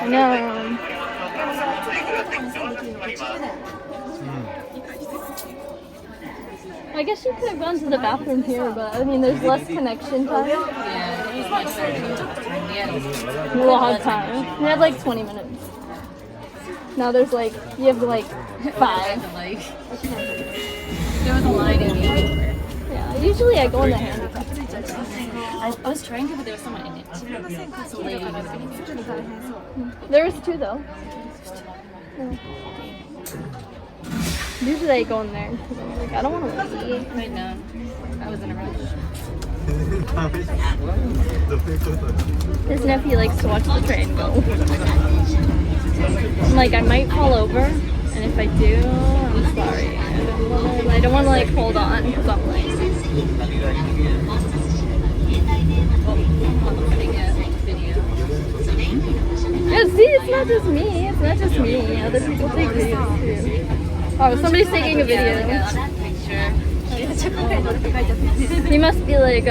No. I guess you could have gone to the bathroom here, but I mean, there's less connection time. Yeah, it was much better. A long time. You had like 20 minutes. Now there's like, you have like 5. Like, there was a line in the airport. Yeah, usually I go in the handicap. I was trying to, but there was someone in it. So lady was getting it. There was 2 though. Yeah. Usually I go in there. Like, I don't want to wait. I know. I was in a rush. His nephew likes to watch the train go. I'm like, I might fall over, and if I do, I'm sorry. I don't want to like hold on because I'm like. Yeah, see, it's not just me. It's not just me. Other people take videos too. Oh, somebody's taking a video. He must be like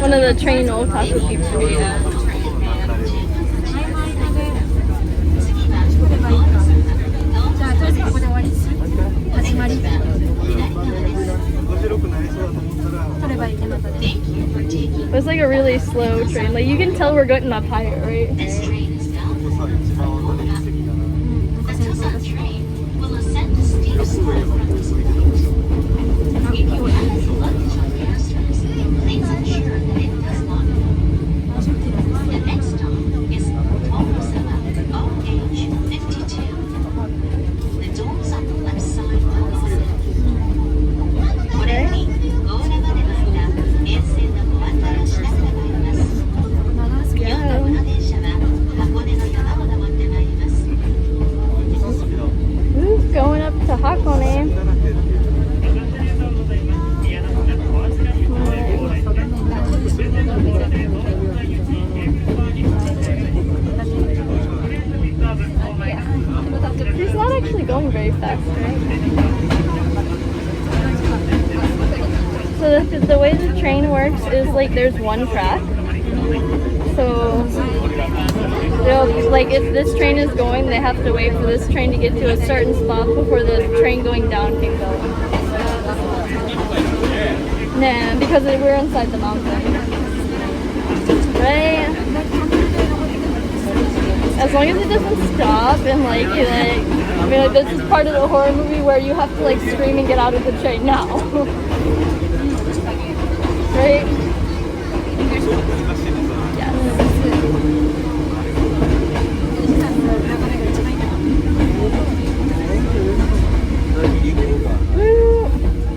one of the train otaku people. Yeah. It's like a really slow train. Like you can tell we're getting up higher, right? Going up to Hakone. He's not actually going very fast, right? So the way the train works is like there's one track. So like if this train is going, they have to wait for this train to get to a certain spot before the train going down can go. Nah, because we're inside the mountain. Right? As long as it doesn't stop and like you I mean like this is part of the horror movie where you have to like scream and get out of the train now. Right?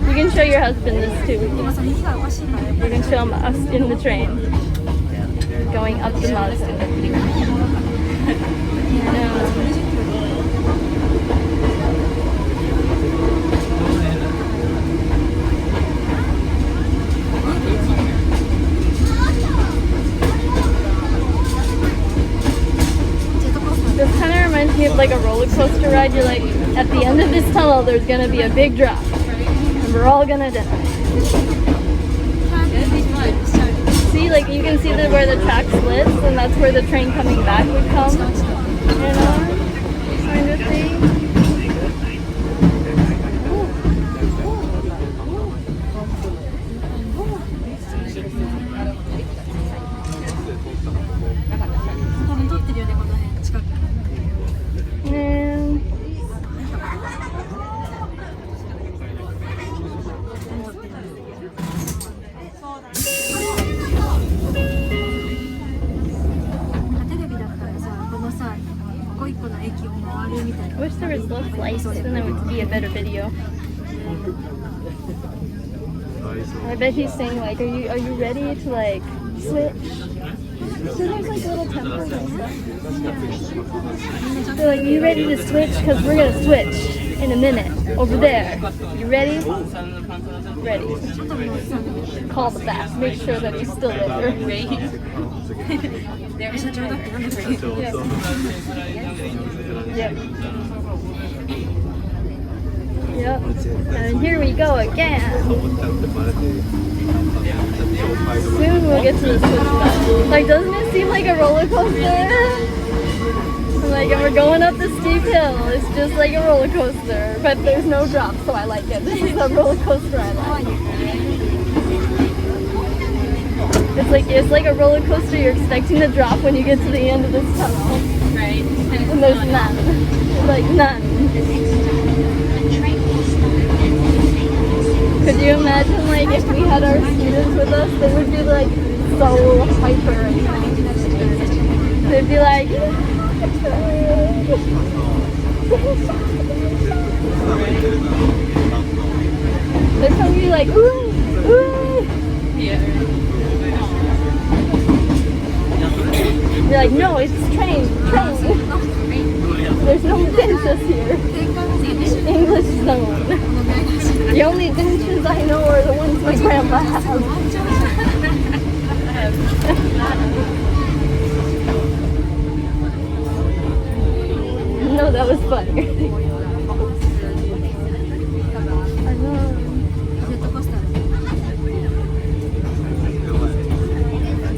You can show your husband this too. You can show him us in the train going up the mountain. This kind of reminds me of like a roller coaster ride. You're like, at the end of this tunnel, there's gonna be a big drop, and we're all gonna die. See, like you can see where the track splits, and that's where the train coming back would come. You know, kind of thing. I wish there was less lights, then it would be a better video. I bet he's saying like, are you ready to like switch? So there's like little tempers and stuff. They're like, are you ready to switch? Because we're gonna switch in a minute over there. You ready? Ready. Call the back. Make sure that he's still there. There's a driver. Yep. Yep. And here we go again. Soon we'll get to the switchback. Like, doesn't it seem like a roller coaster? Like, and we're going up the steep hill. It's just like a roller coaster, but there's no drop, so I like it. This is a roller coaster I like. It's like a roller coaster. You're expecting to drop when you get to the end of this tunnel, Right. and there's none. Like none. Could you imagine, like, if we had our students with us, they would be like so hyper right now. They'd be like. They're probably like, ooh, ooh. Yeah. You're like, no, it's train. There's no benches here. English zone. The only benches I know are the ones my grandma has. No, that was funny. I know.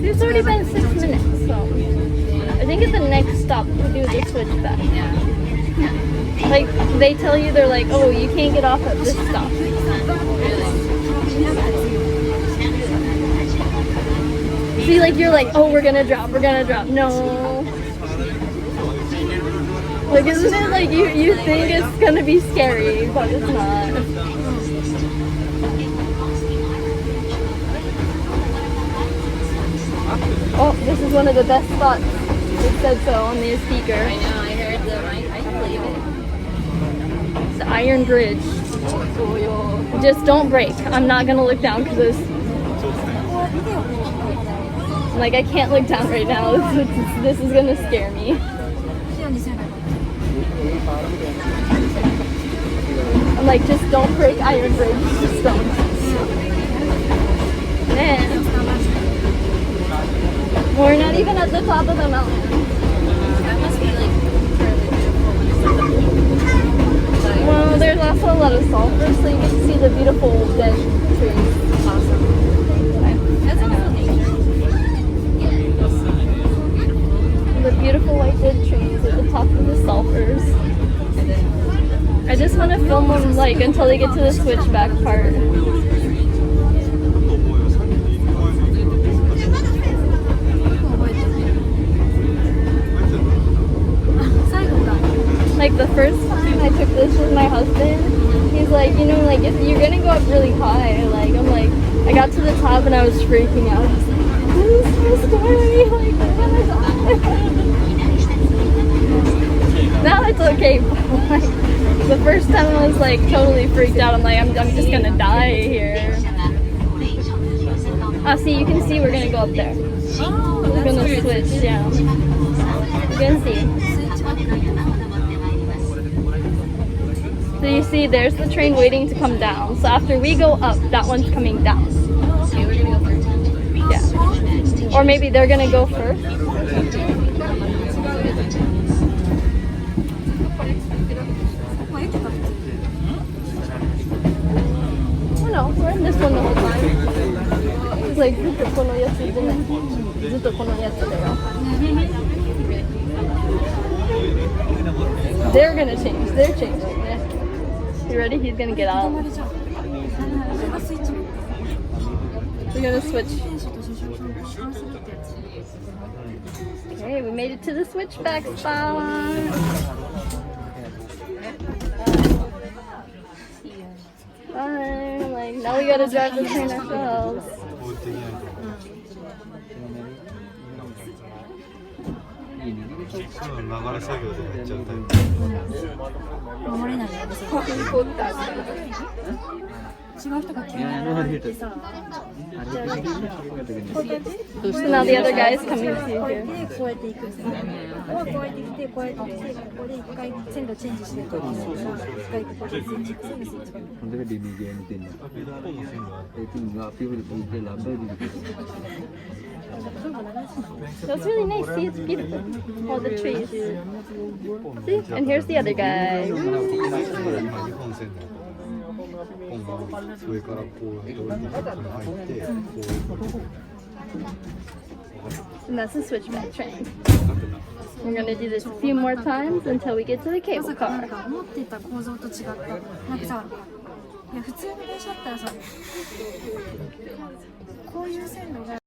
It's already been 6 minutes, so I think at the next stop we'll do the switchback. Like, they tell you, they're like, oh, you can't get off at this stop. See, like, you're like, oh, we're gonna drop. No. Like, isn't it like you think it's gonna be scary, but it's not. Oh, this is one of the best spots. It said so on the speaker. I know, I heard them. I can believe it. It's the Iron Bridge. Just don't break. I'm not gonna look down because like, I can't look down right now. This is gonna scare me. I'm like, just don't break Iron Bridge. Just don't. Man. We're not even at the top of the mountain. That must be like fairly beautiful. Well, there's also a lot of sulfur, so you get to see the beautiful dead trees. Awesome. That's also nature. The beautiful white dead trees at the top of the sulfurs. I just want to film them like until they get to the switchback part. Like the first time I took this with my husband, he's like, you know, like, if you're gonna go up really high, like, I'm like, I got to the top and I was freaking out. I was like, this is so scary, like, I'm gonna die. Now it's okay, but like, the first time I was like totally freaked out. I'm like, I'm just gonna die here. Ah, see, you can see we're gonna go up there. Oh, We're gonna switch, yeah. You can see. So you see, there's the train waiting to come down. So after we go up, that one's coming down. Okay, we're gonna go first. Yeah. Or maybe they're gonna go first. Oh no, we're in this one the whole time. It's like, ずっとこのやつじゃない。ずっとこのやつだよ。They're gonna change. They're changing. You ready? He's gonna get out. We're gonna switch. Okay, we made it to the switchback spot. Bye. Like, now we gotta drive the train ourselves. So now the other guy is coming to you here. That's really nice. See, it's beautiful. All the trees. See? And here's the other guy. 上からこうドアに入ってこう And that's the switchback train. We're gonna do this a few more times until we get to the ま cable さかなん car. か思っていた構造と違った。なんかさ、いや普通の電車だったらさ、こういう線路が